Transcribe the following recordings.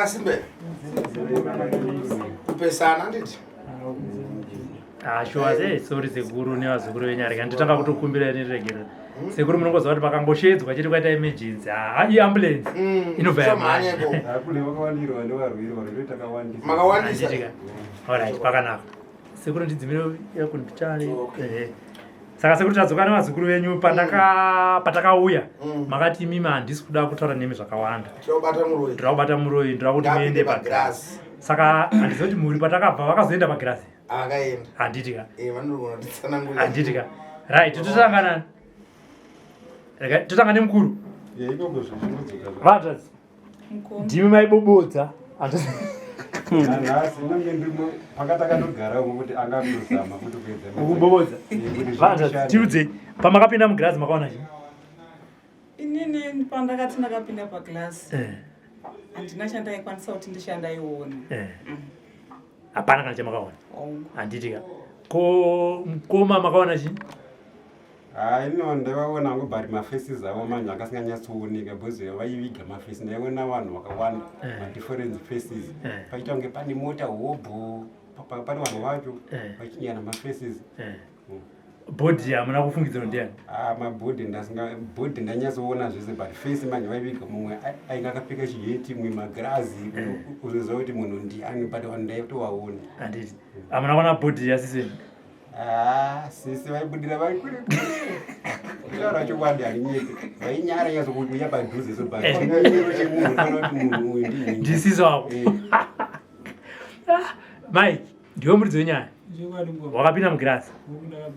makasimbe kupesana nditi shuwa sorry sekuru nevazukuru venyarika nditanga kutokumbira niregera sekuru munongoziva kuti pakangoshedzwa chiri kwaita emergency iambulance inobva makawandisa alright pakanaka sekuru ndidzimire yakundichale saka sekuru tadzoka nevazukuru venyu patakauya makati imimi handisi kuda kutaura nemi zvakawanda ndira kubata muroi ndira kuti muende paGirazi saka handiziva kuti muri patakabva vakazoenda paGirazi handitika handitika right totangane mukuru vatadzi ndimi maibobodza kubobodza vatadzi tiudzei pamakapinda muGirazi makaona chii inini pandakati ndakapinda paGirazi handina chandaikwanisa kuti ndishandaiona hapana kana chamakaona handitika ko mukoma makaona chii ino ndaivaona ngo but mafaces avo manje akasinganyatsooneka because vaiviga mafesi ndaiona vanhu vakawanda madifferent faces paita kunge pane mota hobho pane vanhu vacho vachinyana mafaces bhodhi hamuna kufungidzira ndiani mabhodhi ndanyatsoona zvese but face manje vaiviga mumwe ainge akapfeka chiheti mumwe magirazi uzoziva kuti munhu ndiani but vanhu ndaitovaona handiti hamuna kuona bhodhi yasiseni sisi vaibudira vari kure kutaura chokwadi harinyeke vainyara nyazokuuya padhuze so bairo chemunhu kana kuti munhu uyu ndii ndisiso wako mai ndiwe muridzi wenyaya wakapinda muGirazi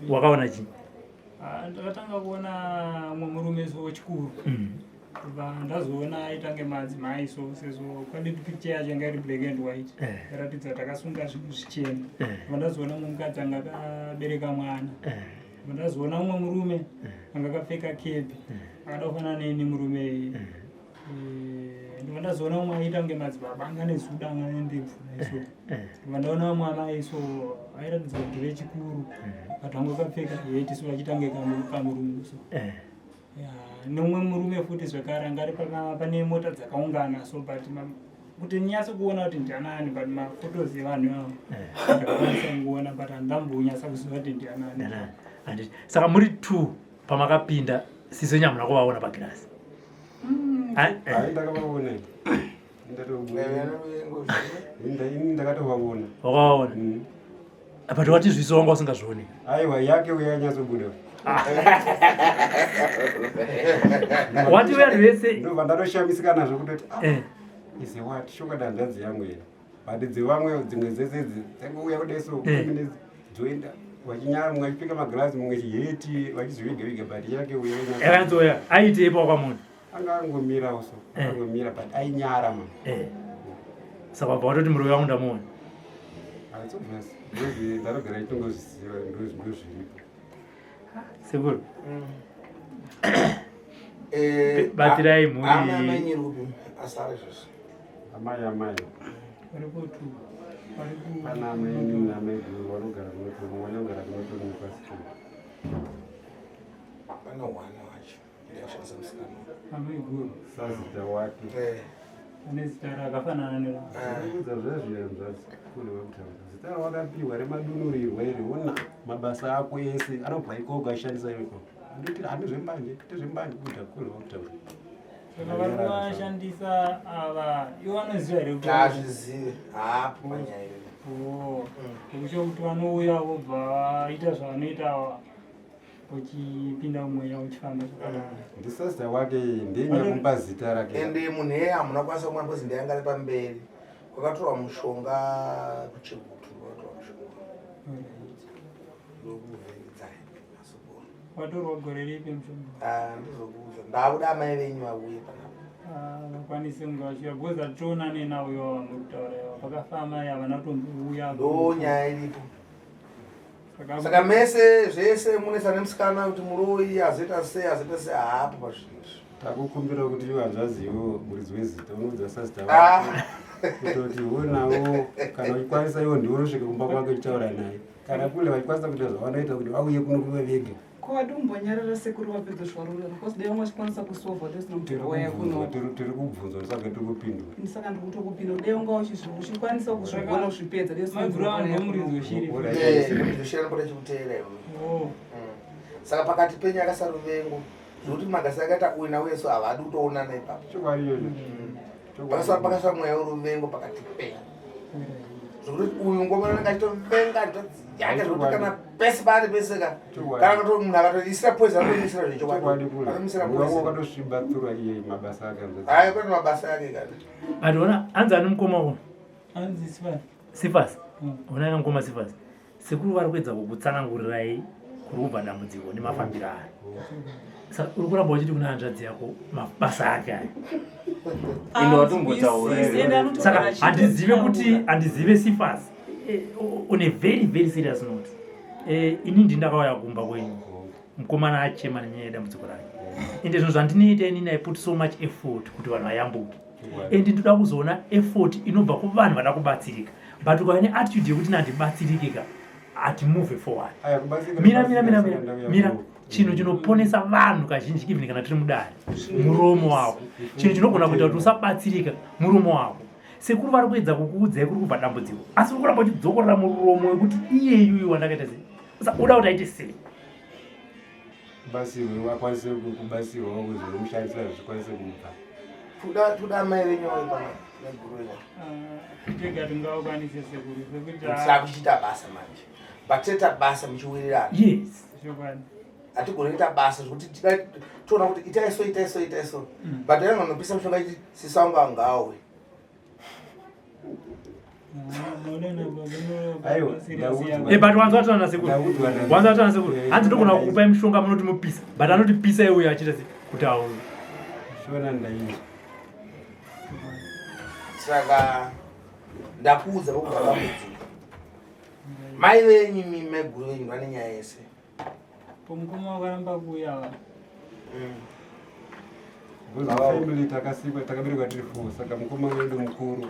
wakaona chii ndakatanga kuona mumwe murume wechikuru kubva ndazoona aitange madzimai so sezvo kwaditi picture yacho yanga iri black and white yaratidza takasunga zvinhu zvichena vandazoona mumwe mukadzi anga akabereka mwana vandazoona mumwe murume anga akapfeka kepi akada kufanana neni murume vandazoona mumwe aitange madzibaba anga nezuda anga nendebvu naiso vandaona vamwe amai so airatidza kuti vechikuru but vanga akapfeka heti so vachitange kamurume so nomwe murume futi zvekare angari pane mota dzakaungana so but kuti nyatso kuona kuti ndianani but mafotos evanhu avo ndakakwanisa kuona but handambonyatsa kuziva kuti ndianani handiti saka muri 2 pamakapinda siso nyamuna kuvaona paGirazi ndakavaona ndakatovaona wakaona but wati zviso wanga usingazvioni aiwa yake uyanyatsobuda wati vanhu vese ndobva ndatoshamisika nazvo kutoti ise wati shoka hanzvadzi yangu ine but dzevamwe dzimwe dzese dzangouya kudeso dzoenda vachinyara mumwe achipfeka magirazi mumwe chiheti vachizviviga but yake yakanzoya aiteipa wakamona anga angomirawo so angomira but ainyara ma saka wabva watoti muri wangu ndamuona atsobvasi ndarogara itongozviziva ndozviripo sekuru batirai mhuri amai pana amai nameguru vanogara kunoto mumwe anogara kunoto mupasito pane hwana wacho ndiyashandisa musikana ameguru sazita wake ane zita rakafanana neudza zvazviyanzvasi kune vakutaura zita rawakapiwa remadunurirwa iri ona mabasa ako ese anobva ikoko ashandisa iko ndoti handizvembanje tezvembanje kuita kune vakutaura saka vari kuvashandisa ava ivo vanoziva here kuti azvizive hapo panyaya kusho kuti vanouya vobva vaita zvavanoita uchipinda mumweya uchifamba ndisazita wake ndenyakumba zita rake ende munhu eye hamuna kwanisa kumwana kozi ndeyanga ari pamberi kwakatorwa mushonga kuchigutu kwakatorwa mushonga lokuvhenedzai masokoni watorwa gore ripi mushonga ndizokuudza ndakuda amai venyu vauye panapa vakwanise kunge vachira because ationa nenauyo vanokutaura vakafamba havana kutombouya ndo nyaya iripo saka mese zvese munoisa nemusikana kuti muroi azoita sei hapo pazvinizvi takukumbira kuti iwo hanzvazivo muridzi wezita unoudza sazita kutoti unawo kana uchikwanisa iwo ndiwo unosvika kumba kwake uchitaura naye kana kule vachikwanisa kuita zvavanoita kuti vauye kuno kuve vega Kwa dumbonyarara sekuru wapedza zvarura because dai mwachikwanisa kusolva desina mutoroya kuno tiri kubvunza ndisaka tiri kupindura ndisaka ndiri kutokupindura dai unga uchikwanisa kuzvigona kuzvipedza desinoshira pota chikuteera iwe saka pakati penyu akasaruvengo zvokuti magasi akaita uina weso havadi kutoonana ipapo pakasara mweya uruvengo pakati penyu zvokuti uyu ngomana ngachitovenga yake zvokuti kana pese paari peseka kana kuti munhu akatoisira poisa anoisira zvechokwadiakatosvibatsura iye mabasa ake hayi kwete mabasa ake kana andiona hanzi ane mukoma uno Hanzi Sifas una ina mukoma Sifas sekuru vari kuedza kukutsanangurirai kuri kubva dambudziko nemafambiro ayo saka uri kuramba uchiti kuna hanzvadzi yako mabasa ake ayo saka handizive kuti handizive Sifas on a very very serious note ini ndindakauya kumba kwenyu mukomana achema nenyaya yedambudziko rake ende zvinhu zvandinoita inini I put so much effort kuti vanhu vayambuke ende ndoda kuzoona effort inobva kuvanhu vada kubatsirika but ukava neattitude yekuti nandibatsirikika ati move forward mira chinhu chinoponesa vanhu kazhinji even kana tiri mudare muromo wako chinhu chinogona kuita kuti usabatsirika muromo wako sekuru vari kuedza kukuudzai kuri kubva dambudziko asi uri kuramba uchidzokorera muromo wekuti iyeyu wandakaita sei uda kuti aite sei kubasirwa akwanise kubasirwa kuzomushandisa zvikwanise kumupa tuda mai venyu pana tingakwanise sekuru sakuchita basa manje bateta basa muchiwirirana yes hatigoni kuita basa zvokuti toona kuti itaiso but yanganopisa mushonga iti sisangu angawe but wanzatana sekuru hanzi ndogona kukupai mushonga munoti mupisa but anoti pisa iuyo achita sei kuti auyo shona ndaini saka ndakuudza pakubvadambudziko mai venyu meguru venyu vane nyaya yese pomukoma wakaramba kuuya family takasikwa takaberekwa tiri 4 saka mukoma wedu mukuru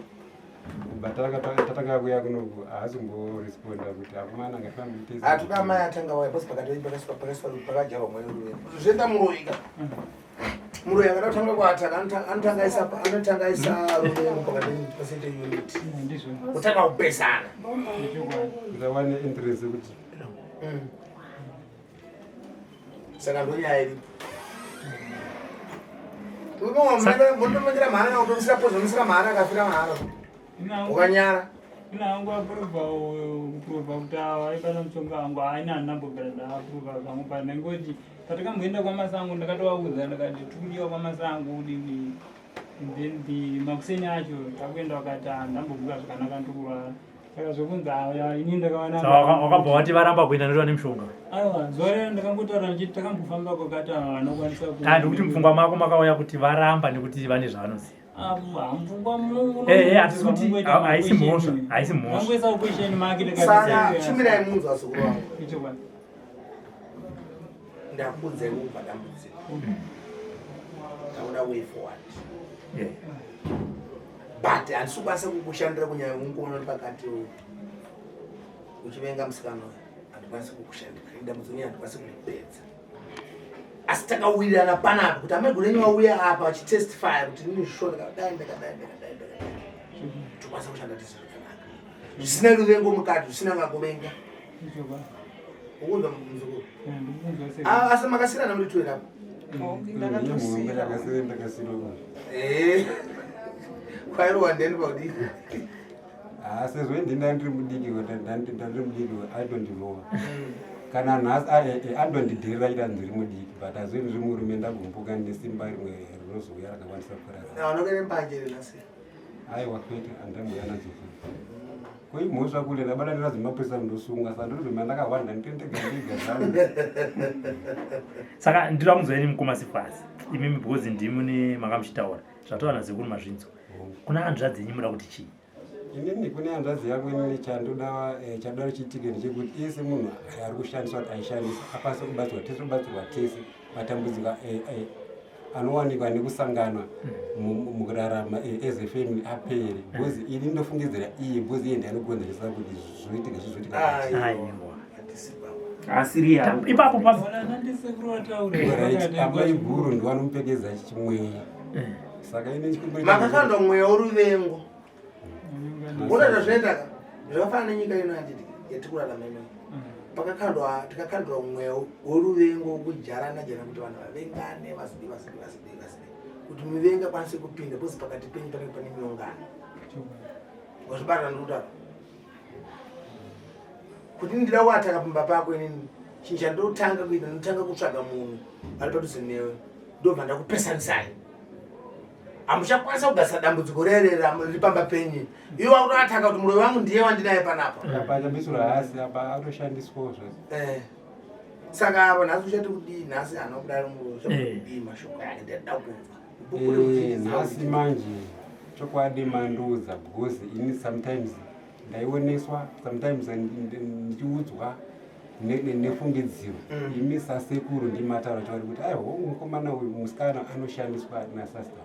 but tatanga kuya kunoku haazomboresponda kuti akomana ngafamily tese hatuda mai atanga waya pasi pakajarwa mweya uruvengo zvoenda muroika muroyi akada kutanga kuataka anotangaisa ruvengo pakati pasite unit kutanga kupesana zawane interest kuti saka ndonyaya iripo mundomengira mhara kana kutomisira pozomisira mhara akafira mhara ukanyara inangu apuruva kuti aipana mushonga wangu aina anambogara ndaapuruva zvangu pa nengoti patikamboenda kwamasango ndakatovaudza ndakati tikudiwa kwamasango udini then makuseni acho takuenda wakati ndambovuka zvakanaka ndikurwara saka zvokunzi ini ndakawakabva wati varamba kuenda ndotoa nemushonga aiwa zuva ndakangotaura ndichiti takambofamba kwakati vanokwanisa ndikuti mupfungwa mako makauya kuti varamba nekuti vane zvavanoziva hatisi kuti haisi mhosva saka chimirai munzwa sekuru wangu ndakuudzai kubva dambudziko ndauda way forward but handisi kukwanisa kukushandira kunyanya unkuona uri pakati uchivenga musikana uyu handikwanisi kukushandira dambudziko nyaya handikwanisi kuripedza asi takawirirana panapo kuti amegore renyu wauya apa achitestifya kuti nini zvishona kadai ndakadai tokwanisa kushanda tese zvakanaka zvisina ruvengo mukati zvisina ngakuvenga ukunzwa muzukuru asi makasiyana muri 12 apo kwairowa ndeni paudii sezvo ndinda ndiri mudiki ndandiri mudiki aitondilova kana nhasi andondidhirira ita ndiri mudiki but azoi ndiri murume ndagumbuka nesimba rimwe rinozouya rakakwanisa kurara vanokere mbanje renasi aiwa kwete andamboya nazofu koimhosva kule ndabada ndirazimapurisa ndosungwa saka ndorima ndakawanda nditendegandiga zvangu saka ndira kunzwaini mukoma Sifas imimi because ndimune makamuchitaura zvatowana zekuru mazvinzo kuna hanzvadzi yenyu muda kuti chii inini kune hanzvadzi yangu inini chadoda chiitike ndechekuti ese munhu ari kushandiswa kuti aishandisa akwanisa kubatsirwa tese matambudziko anowanikwa nekusanganwa mukurarama as a family apere because ini ndofungidzira iye because iye ndianogonzeresa kuti zvoitika zvizoitika asiri yavo ipapo amai guru ndivanomupfekedza chimweya saka ine chikumburi makakandwa mweya woruvengo una zvazvinoendaka zvakafanana nenyika ino yatikurarama ino tikakandwa mweya woruvengo wokujarana jana kuti vanhu vavengane vasidi kuti muvengi akwanise kupinda pozi pakati penyu panenge pane miungano wazvibatana ndokutaura kuti ndida kuataka pamba pako inini chinhu chandotanga kuita ndotanga kutsvaga munhu ari padhuze newe ndobva ndakupesanisai hamuchakwanisa kugasa dambudziko rerera riri pamba penyu iwe wakutoataka kuti muroi wangu ndiye wandinaye panapa apachabisura hasi apa atoshandiswawo saka avo nhasi uchati kudii nhasi hana kudari muroi uchakudii mashoko yake ndiyada kumva nhasi manje chokwadi manduza because ini sometimes ndaioneswa sometimes ndichiudzwa nefungidziro imi sasekuru ndimataura chauri kuti ai hongu mukomana uyu musikana anoshandiswa nasasta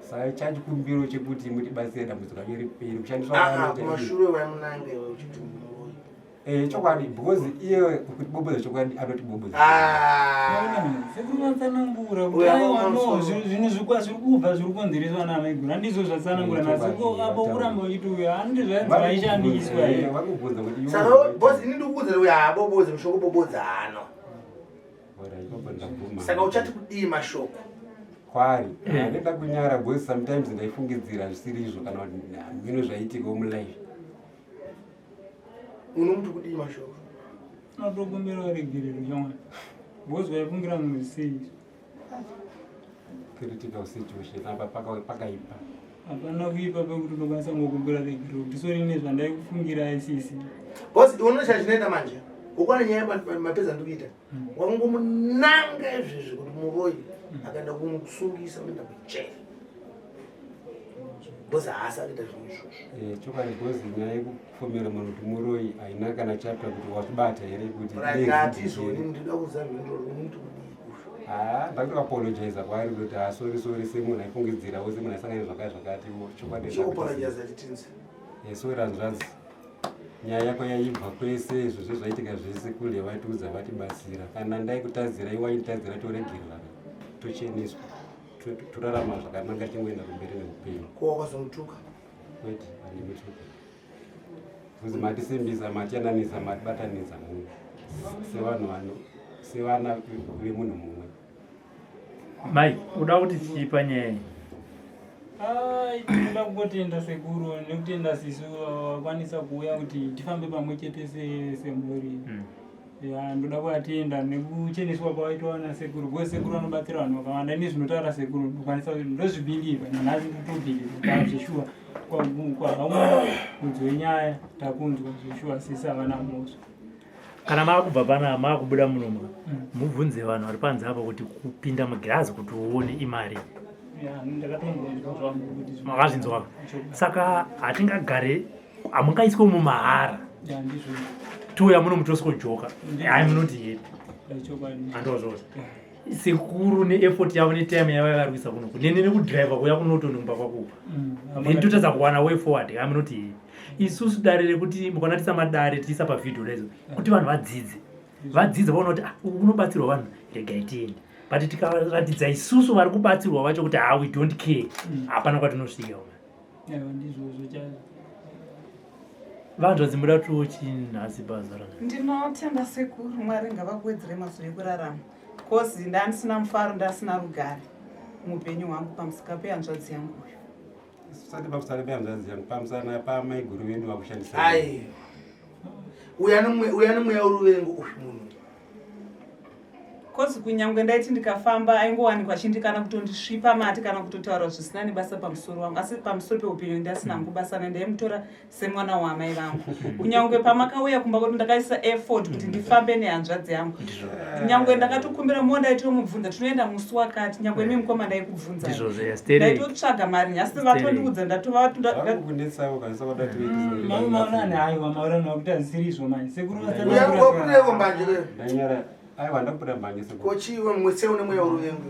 saka chachikumbiro chekuti mutibatsire dambudziko racho riperi kushandiswakumashure waimunange uchiti chokwadi because iye kuti bobodza chokwadi anotibobodza sekuvatsanangura kuti aiwano zvinhu zviri kubva zviri kukonzereswa namaiguru handizvo zvatsanangura nasiko apo uramba uchiti uyo handi zvaishandiswa vakubvunza kuti saka bosi ini ndikubvunza uyo haabobodzi mushoko bobodza hano saka uchati kudii mashoko kwari anoenda kunyara because sometimes ndaifungidzira zvisiri izvo kana kuti zvino zvaitikawo mulife unomuti kudii mashoko anotokumbira waregerero chomwe because vaifungira munhu sei critical situation apa pakaipa hapana kuipa pekuti unokwanisa ngokumbira regerero kuti sori ine zvandaikufungira isisi bosi unocha chinoita manje ukwana nyaya mapedza ndikuita wakungomunanga izvezvi kuti muroi akaenda kumusungisa uenda kuchera bosi haasi akuita zvinhu izvozvo chokwadi because nyaya yekufomera munhu kuti muroi haina kana chapta kuti watibata here kuti ratizoni ndida kuzamhinduro unomuti kudii kusho ndakuapologiza kwaari kuti sori semunhu aifungidzirawo semunhu aisangana zvakati choapologiza titinzi sori hanzvadzi nyaya yako yaibva kwese izvozvo zvaitika zvese kule vatiudza vatibatsira kana ndaikutadzira iwaitadzira toregerera tocheneswa torarama zvakanaka tingoenda kumberi neupenyu kwawakazomutuka kwete handimutuka kuzi matisembisa matiyananisa matibatanidza munhu sevana vemunhu mumwe mai uda kuti chipa nyaya tinoda kungotenda sekuru nekutenda sisu wakwanisa kuuya kuti tifambe pamwe chete semhuri ndoda kuatenda nekucheneswa kwawaitwa nasekuru because sekuru anobatsira vanhu vakawanda ini zvinotaura sekuru ndokwanisa kuti ndozvibhiliva nanhasi ndotobhiliva zveshuwa kwahamwe mudzi wenyaya takunzwa zveshuwa sisi havana mosva kana maakubva pana maakubuda munoma mubvunze vanhu vari panze apa kuti kupinda mugirazi kuti uone imari makazvinzwa saka hatingagare hamungaiswe mumahara touya muno mutosikojoka hai munoti yepi handozvozvo sekuru neeffort yavo netime yavo yavarwisa kunoku nene nekudhiraivha kuya kunotondomba kwakupa nendotadza kuwana way forward hai munoti yepi isusu dare rekuti mukanatisa madare tiisa pavhidhio rezo kuti vanhu vadzidze vaona kuti unobatsirwa vanhu regai tiende but tikaratidza isusu vari kubatsirwa vacho kuti we don't care hapana kwatinosvika vanhu vadzimuda tochinnhasi bhaza ranga ndinotenda sekuru mwari ngavakuwedzere mazuva ekurarama kozi ndandisina mufaro ndasina rugare muupenyu hwangu pamusika pehanzvadzi yangu uyu usati pamusana pehanzvadzi yangu pamusana pamaiguru vedu vakushandisa ai uya nemweya uruvengo uyu munhu kozi kunyangwe ndaiti ndikafamba aingowanikwa chindikana kutondisvipa mati kana kutotaura zvisina nebasa pamusoro wangu asi pamusoro peupenyu ndasina ngubasana ndaimutora semwana wamai vangu kunyangwe pamakauya kumba kuti ndakaisa effort kuti ndifambe nehanzvadzi yangu nyangwe ndakatokumbira mo ndaitomubvunza tinoenda musi wakati nyangwe imi mukoma ndaikubvunza ndaitotsvaga mari asi vatondiudza ndatovakunetsawo kanisa maonani aiwa maurano akuti hazisiri izvo mani uyakurevo mbanje ndanyara aiwa ndakubuda mbanje kochiwe mwese une mweya uruvengo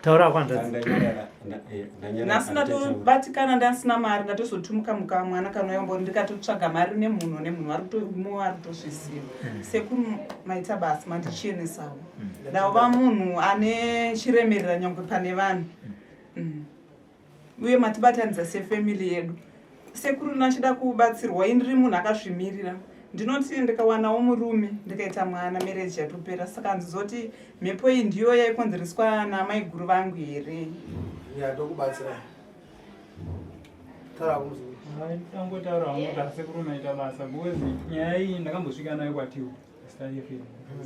taura kwanza nhasi ndatobatikana ndasina mari ndatozotumuka muka mwana kanoyambori ndikatotsvaga mari nemunhu ari kutozvisiva sekuru maita basi mandichienesawo ndava munhu ane chiremerera nyangwe pane vanhu uye matibatanidza sefamily yedu sekuru nachida kubatsirwa indiri munhu akazvimirira ndinoti ndikawanawo murume ndikaita mwana marriage yatopera saka ndizoti mhepo iyi ndiyo yaikonzereswa namaiguru vangu here ndikubatsira tangotaura hangu tasekuru maita basa because nyaya iyi ndakambosvika nayo kwatiwo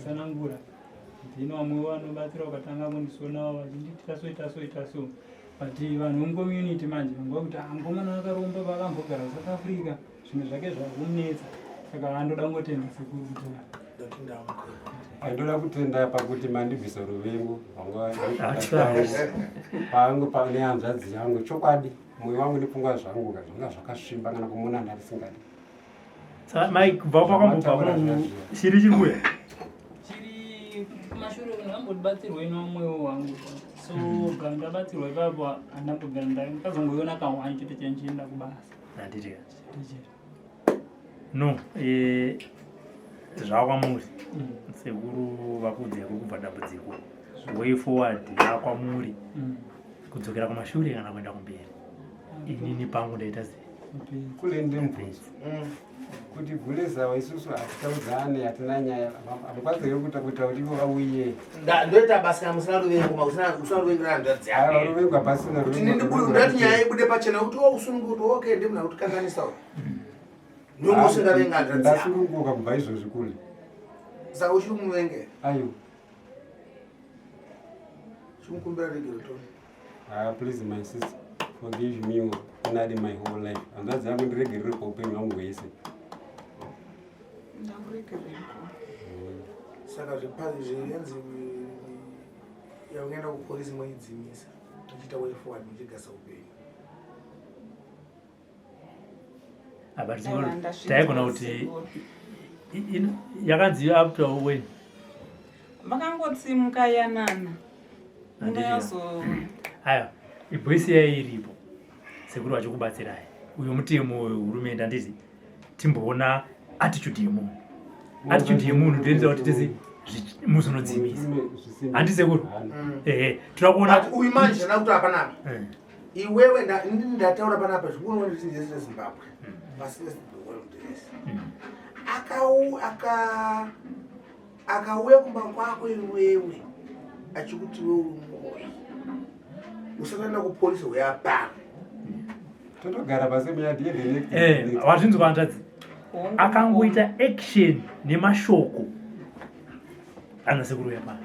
sanangura ndino vamwe vanobatsira ukatanga kundisonawo vachinditi so but vanhu vemucommunity manje vanguva kuti ngomwana akaromba vakambogara South Africa zvimwe zvake zvakumunetsa saka andoda ngotenda sekuru kuti andoda kutenda pakuti mandibvisa ruvengo pangu pane hanzvadzi yangu chokwadi mwoyo wangu nepfungwa zvangu zvanga zvakasvimba kana kumuna ndarisingadi Mike kubva kwakambobva chiri chikuya chiri kumashure ndakambobatsirwa ino mwoyo wangu so ndabatsirwa ipapo handambogara ndakazongoiona kawani chete chanchienda kubasa handiti no zvakwamuri sekuru vakudzeko kubva dambudziko way forward yakwamuri kudzokera kumashure kana kuenda kumberi inini pangu ndaita sei kule ndemubvunzo kuti bvundezawa isusu hatitaudzane hatina nyaya hamukwadziri kuita kuti ivo vauye ndoita basa kamusina ruvengo usina ruvengo ranzvadzi yake ruvengo hapasina ndati nyaya ibude pachena kuti usununguti okay ndimuna kuti kanganisawo ndongo usingavenga hanzvadzi ndasununguka kubva izvozvi kule saka uchiri kumuvenge ayo chimukumbira regero toni please my sister forgive me unadi my whole life hanzvadzi yangu ndiregerere paupenyu hwangu hwese saka zviyanzi yaungaenda kupolisi maidzimisa uchiita way forward muchigasa upenyu taigona kuti yakanzi after when vakangotsimuka yanana unoyazo aya ibhoisi yai iripo sekuru vachikubatsirai uyu mutemo hurumende handiti timboona attitude yemunhu ndoenza kuti tese muzonodzimisa handi sekuru toda kuona uyu manje ndana kuti apanapa iwewe ndataura panapa zvikunoonetindese Zimbabwe akauya kumba kwako iwewe achikuti wewe uri usakaenda kupolisi uyapana totogara pasi muyadi wazvinzwa handadzi akangoita action nemashoko ana sekuru uyapana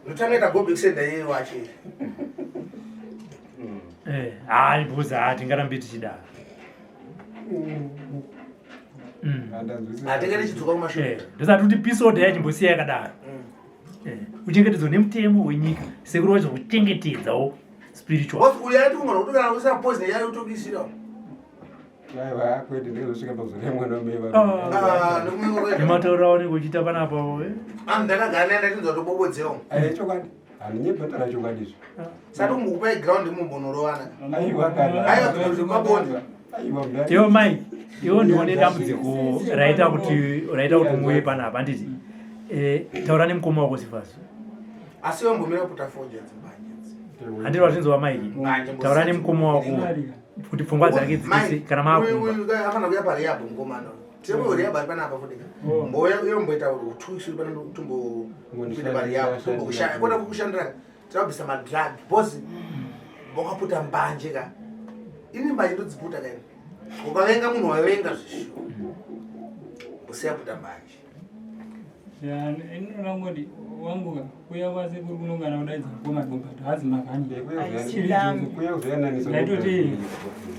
unotangaita gobekisenda yeye wachiri bhuza hatingarambi tichidaro hatingati chidzoka kumashure ndosati kuti pisodha yachimbosiya yakadaro uchengetedzo nemutemo wenyika sekuru wacho kuchengetedzawo spiritual uyo aiti kungana kuti kana usina poison yayo utokisirawo kwete ndezosvika pazore mwana nematauro aonenge uchiita panapa ndakagara naenda tinza tobobodzewo chokwadi handinyebhatara chokwadizvo sati umukupai ground mumbonorowana iwo mai iwo ndione dambudziko raita kuti muuye panapa handiti taura nemukoma wako sifaso asi wambomira puta foja handiti wazvinzwa maiki taura nemukoma wako kuti pfungwa dzake dzikisi kana maafana kuya parehab mukomana tiri rehab ari panapa fudika mboyomboita utuisiri pana tumbopinda parehab tumbokona kukushandira tirabvisa madrug bhosi wakaputa mbanje ka ini mbanje ndodziputa kaini ukavenga munhu wavenga zvisho usiyaputa mbanje inonangoti wanguka kuya kwase kuri kunongana kudaidza komadombata hazi makani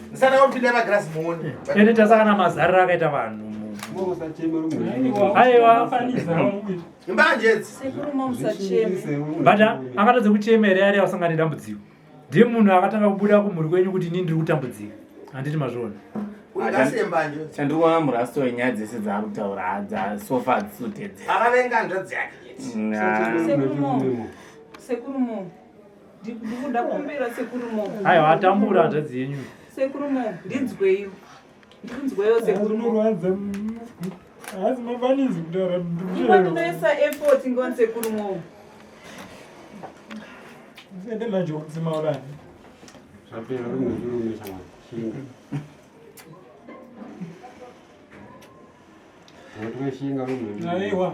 ndisana kupinda magrasi muone ende tasakana mazarira akaita vanhu aiwa imbanje sekuruma musacheme but akatadze kuchema here ari asangana nedambudziko ndiye munhu akatanga kubuda kumhuri kwenyu kuti ini ndiri kutambudzika handiti mazviona ugasembanje chandikuona murasto wenyaya dzese dzaari kutaura dzasofa dzisotedze akavenga nzvadzi yake sekurumo ndikuda kumbira sekurumo. Aiwa atambura hanzvadzi yenyu. Sekurumo ndinzweyo. Ndinzweyo sekurumo. Unoradza asi mafanizi kutaura Ndinoisa effort ngoni sekurumo. sende manje kutsimaulani zvapera rumwe shinga ngoto shinga rumwe aiwa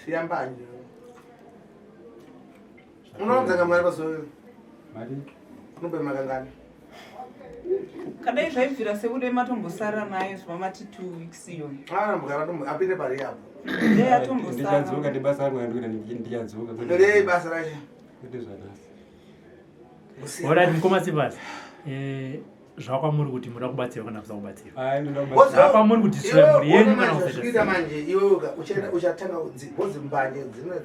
siyambanje unodzanga mari pasoyo mari unobe makangani Kadai zvaibvira sekude matombosara nayo zvamati 2 weeks iyo. mugara apinde pari yapo ndichadzoka ndibasa rangu yandoita ndichadzoka ndorei basa racho kuti zvanasi Alright, mukomatsipasi. Zvakwamuri kuti muda kubatsira kana kusa kubatsira. ai ndoda kubatsira Zvakwamuri kuti tisire mhuri yenyu kana kuita manje iwe uchatanga bhozi mbanje dzine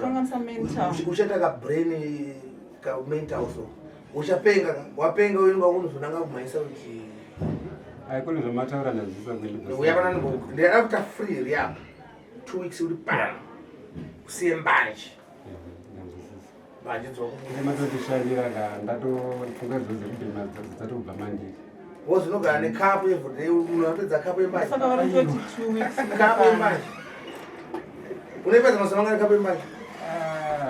Kanganisa mental. uchatanga brain ka mental so uchapenga wapenga uyenga unozonanga kumaisa kuti ai kune zvamataura nadzisa kweli uyabana ndira kuta free riyapa 2 weeks uri pa usiye mbanje mbanje dzoko matotishanyira ka ndatofunga zvoze kubhema dzatobva mandiri wozinogara nekapu everyday unapedza kapu yembanje Saka varototi 2 weeks. kapu yembanje unepedza mazonanga nekapu yembanje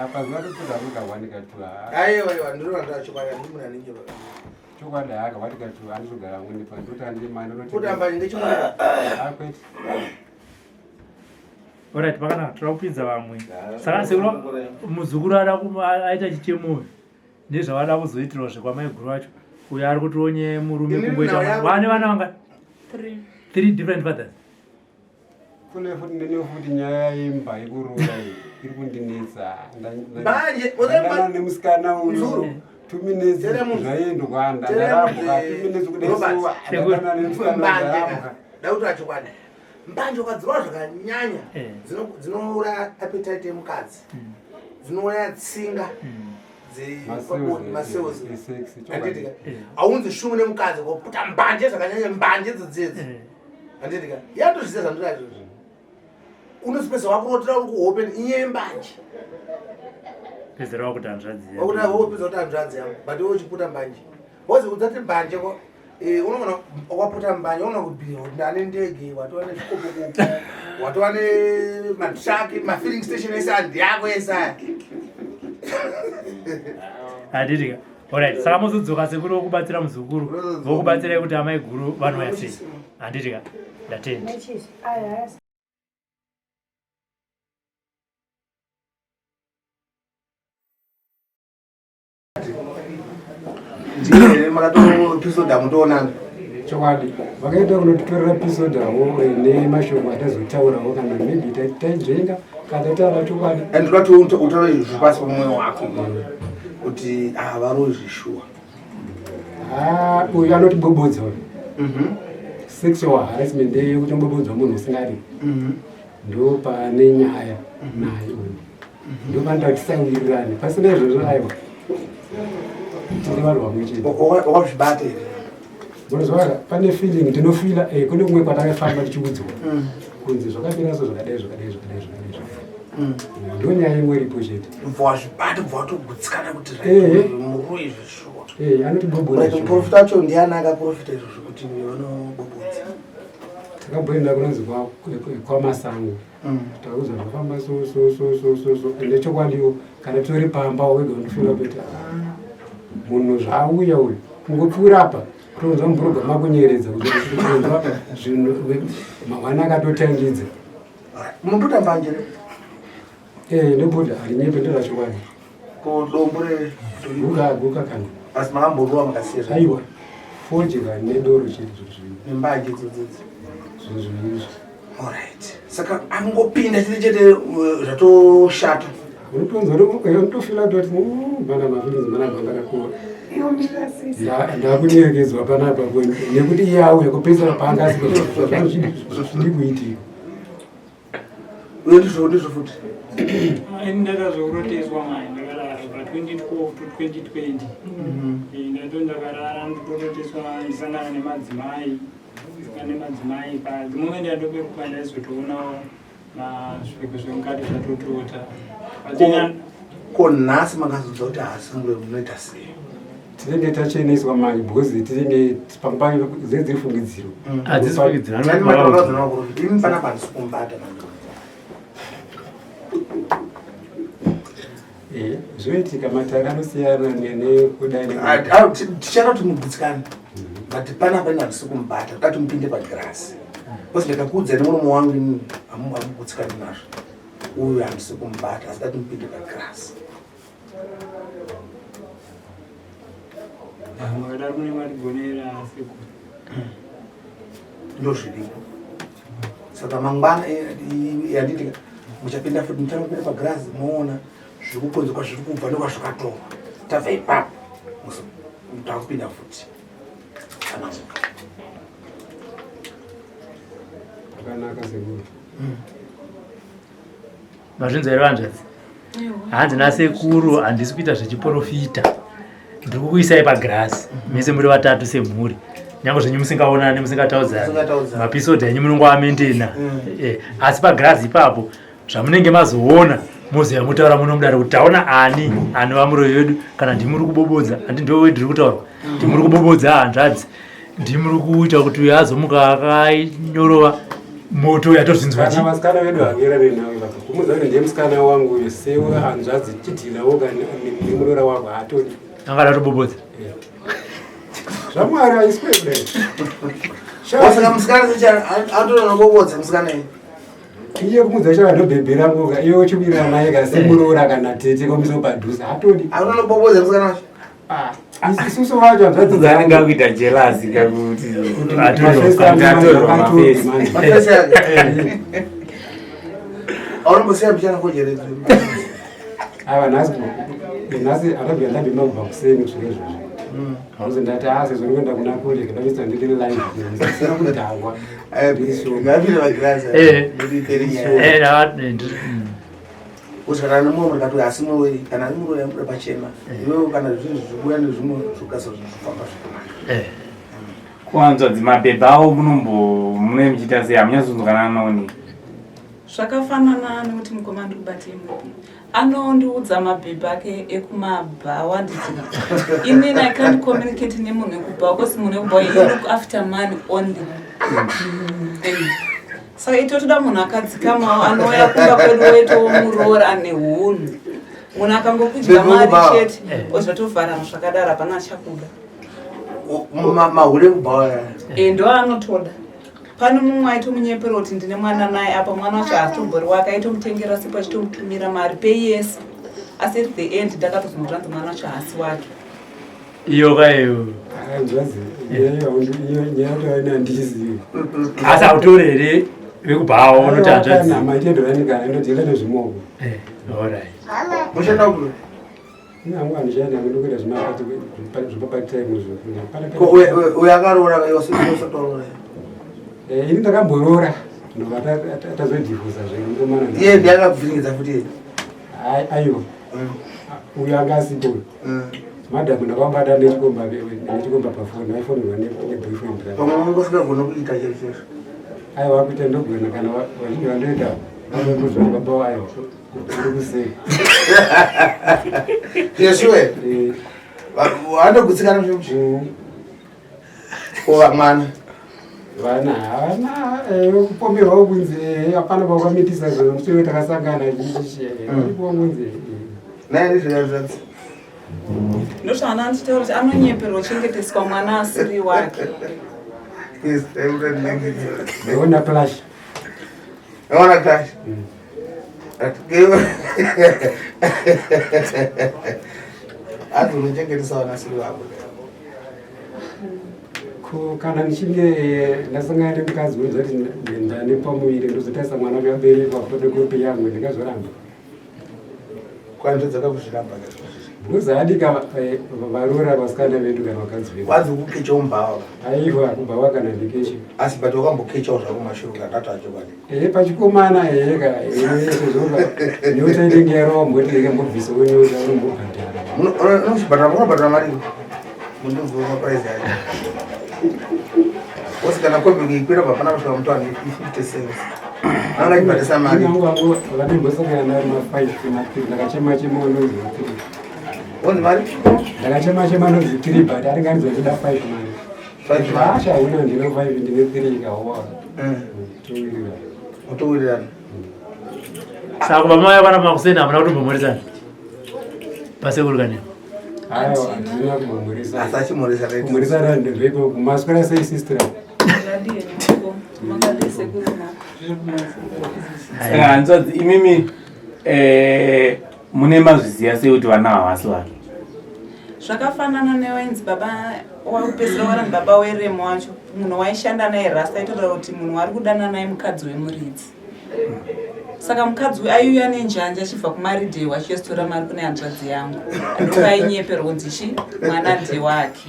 apa zuva topedza kukawanika tu aiwa ndinorandaa chokwadi ndimuna ninje chokwadi akawanika tu andizogara amweni pandoti andine mani kuti ambanje ngechikwadi akwete Alright, pakana trakupidza vamwe. Saka sekuro muzukuru aita chichemoyo. Ndezvavada kuzoitirwa zvekwamai guru wacho. Uyo ari kutionye murume kungoita. Vane vana vanga 3 different fathers. kune futi ndine futi nyaya yemba yekurora iri kundinetsa mbanje ndana nemusikana uyu 2 minutes zvaendwa ndarapwa 2 minutes kudesuwa ndana nemusikana ndarapwa dauti achokwadi mbanje ukadzirwa zvakanyanya dzinouraya appetite yemukadzi dzinouraya tsinga maseosi anditika aunzi shumu nemukadzi koputa mbanje zvakanyanya mbanje dzodzedzi anditika yatozvisa zvandira izvozvo unosipesa wakurotera uri kuhope inye mbanje Pese rakuti hanzvadzi. wakuti wopedza kuti hanzvadzi yavo but iwe uchiputa mbanje wozi udzati mbanje ko unoona waputa mbanje unoona kubhiya kuti ndane ndege watova nezvikopokopo watova nematraki mafilling station ese andi yako esaya Handitika. Alright, saka muzodzoka sekuri wokubatsira muzukuru. Vokubatsirai kuti amai guru vanouya sei. Handitika. Ndatenda. ndii makatopisodha mutoonana chokwadi vakaita kunotitorera pisodhawo nemashoko atazotaurawo kana maybe taibvenga kana taura chokwadi andinoda kuti utaure izvi pasi pomwoyo wako kuti varozvishuwa uyu anotibobodza uyu sexual harassment yekutombobodzwa munhu usingadi ndo pane nyaya naye uyu ndo panoda tisawirirane pasina izvozvo aiwa tine vanhu vamwe chete wakazvibata here munozvaka pane feeling ndinofila kune kumwe kwatakafamba tichiudzwa kunzi zvakapera so zvakadai ndo nyaya imwe iripo chete wazvibata bva watogutsikana kuti muru izvishuwa anotibobodza acho ndiani akaprofita izvozvo kuti vanobobodza takabhoenda kunonzi kwamasango takauza zvafamba so nechokwadiwo kana tori pamba wega undofila peta munhu zvauya uyu kungopfuura apa tonzwa mubhuroga makunyeredza kutonzwa zvinhu mangwana akatotangidza munoputa mbanje ndobuda harinyepe ndorachowani kodombure guka kana asi makamboruwa makasiya aiwa fojera nedoro chete nembanje dzodzidzi zvinhu zviizvi alright saka angopinda chete chete zvatoshata unotonzwa unotofila toti mana mafilizi mana vandakakura ndakunyerekedzwa panapa nekuti iye auya kupedzera paangazvidi kuitika uye ndizvo futi ndakazoroteswa mai ndakarara pa 2012 to 2020 ndato ndakarara ndotoroteswa ndisangana nemadzimai padzimwe ndandopekupa ndaizotoonawo mazvipeko zvemukati zvatotota ko nhasi makazodza kuti hasi munoita sei tinenge tacheneswa mari bhozi tinenge pambari dziri fungidziro hadzisi fungidziro imi pana pandisi kumbata zvoitika matara anosiyana nekudai tichada kuti mugutsikane but pana pane handisi kumubata takati mupinde pagirasi bcause ndikakuudza nemuromo wangu ini hamugutsikani nazvo uyu handisi kumubata asi tati mupinde pagirasi makadaro mune matigonera ndozviripo saka mangwana yanditi muchapinda futi muchanopinda pagirasi moona zvikukonzekwa zviri kubva nekwazvakatova tabva ipapo takupinda futi amamuka akanaka sekuru mazvinzwa vanzvadzi hanzi nasekuru handisi kuita zvechiprofita ndiri kukuisai pagirasi mese muri vatatu semhuri nyange zvenyu musingaonani musingataudzani mapisodha enyu munongoamentena asi pagirasi ipapo zvamunenge mazoona moziva mutaura muno mudare kuti taona ani anova muroi wedu kana ndimuri kubobodza handi ndo ndiri kutaura ndimuri kubobodza hanzvadzi ndimuri kuita kuti uyo azomuka akanyorova moto yatozvinzwa kana vasikana vedu hangera renavo vakakumudza kuti ndiye musikana wangu uyo sewo hanzvadzi chidhirawo nemurora wako hatodi angada tobobodza zvamwari aiswebudai saka musikana atonobobodza musikana iye kumudza chavandobhebhera ngoga iye uchibirana naye kasemurora kana tete komiso padhuze hatodi atonobobodza musikana wacho isusu vacho hanzvadzanenge kuita jelasi kakuti aunombosiya muchana kojeredzo ava nhasi atobvira ndabima kubva kuseni kusvika izvozvo auzi ndati sezvo ndikuenda kuna kule kadavisa ndiri live sina kudhangwa ngapinde magirazi uzvikana nemumwe muri kati asi muroi kana ari muroi amure pachena iwewo kana zvinhu zvikuya nezvimwe zvokasa zvinofamba zvakanaka kuwanzvadzi mabhebha avo mune muchiita sei hamunyazonzwakana naoni zvakafanana nekuti mukoma ndiri kubate imwepi anondiudza mabhebha ake ekumabhawa nditi inini I can't communicate nemunhu ekubhawa because munhu ekubhawa you look after money only saka ito toda munhu akadzikamawo anouya kumba kwedu weitomuroora nehunhu munhu akangokudya mari chete ozvatovhara zvakadaro hapana achakuda mahule ekubhawa ndo anotoda pane mumwe aitomunyepera kuti ndine mwana naye apa mwana wacho haatombori wake aitomutengera sipo achitomutumira mari peyesi asi at the end ndakatozomutranza mwana wacho haasi wake iyo kaiyo nyandoanandizivi asi autorere vekubhawa unoti hanzvadzamaitendoranikanainodira nezvimoko mushanda kulo nangu andishaenda kundokuita zvipapatime uyo akaroora osatoorora ini ndakamborora ndobva tazodhivusa zvemukomana iye ndiyakabvingidza futi aiwa uyo anga asipo madhamu ndakambata nechikomba pafoni aifonirwa neboyfriend pamwe mangosingagona kuita chaizvozvo aiwa kuita ndogona kana vachinge vandoita vanozvakabva aiwa uri kusei yeshuwe vandogutsikana mwana vana havana kupomerwawo kunzi hapana pakwamitisa zvomusiwe takasangana iiipo kunzi naye zvakazvadzi ndozvaana ndichitaura kuti anonyeperwa kuchengeteswa mwana asiri wake ndaona plash aona clash ati unochengetesa vana asiri wako kana ndichinge ndasangana nemukadzi unoziva kuti ndane pamuviri ndozotarisa mwana akaberekwa fotokopi yangu ndingazoramba kwanzo dzakakuzviramba ndozadika varora vasikana vedu kana vakadzi vedu wanzi kukecha umbhawa aiwa kubhawa kana ndikecho asi but wakambokechawo zvako mashuru katatu acho kwadi pachikomana heka sezvova nyota inenge yarova mboti ndikambobvisa wenyota unombobhadhara unochibhadhara munobhadhara mari mundimvura mapuraizi acho osi kana kombi ngeikwira papana kusvika mutu ane 50 cents Anga ibadisa mali. Vakatimbosakana ma5 ndakachema-chema unonzi 3. Woni mali? Ndakachema-chema unonzi 3 but aringanzi ndida 5 mani. 5 Asha una ndine 5 ndine 3 kawa. Utowirira. Saka baba yakwana makusena amuna kutombomhoresana. Pasekurukani. Ayo andina kumhoresa. Asachi moresa right. Kumhoresana ndeveko kumaswera sei sister. Hanzvadzi imimi mune mazviziva sei kuti vana havasi vake? Zvakafanana newenzi baba wakupedzisira wari baba weremo wacho, munhu waishanda naye rasta aitotaura kuti munhu wari kudana naye mukadzi wemuridzi. Saka mukadzi aiuya nenjanja achibva kumaridhei wachizotora mari kune hanzvadzi yangu. Andoka ainyeperwa kuti mwana ndiye wake.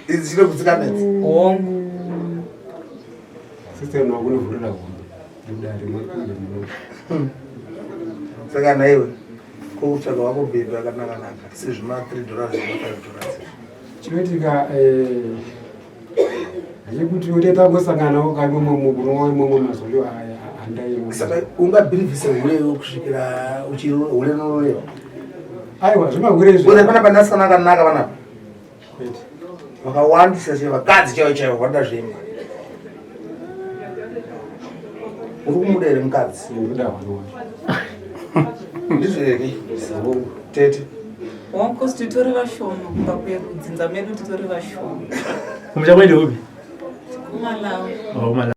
Izvi zvino kutsika bedzi. Hongu. Sister nokunovhurira gombe. Ndidari makude muno. Saka naiwe kutsvaga wako bhebhi akanaka sezvima $3 $5. Chinoitika yekuti utotangosangana ukamwe mazolo aya handai. Saka ungabhirivhise huleyo kusvikira hule nololewa. Aiwa zvimahule izvi. Pane panasana akanaka panapa. Vakawandisa chevakadzi chaivo chaivo vada zvema. Uri kumuda here mukadzi? Ndoda hwanowa. Ndizvo here tete. Wankosi titori vashoma kumba kwedu, dzinza medu titori vashoma. Kumucha kwende upi? Kumalawi. Oh, Malawi.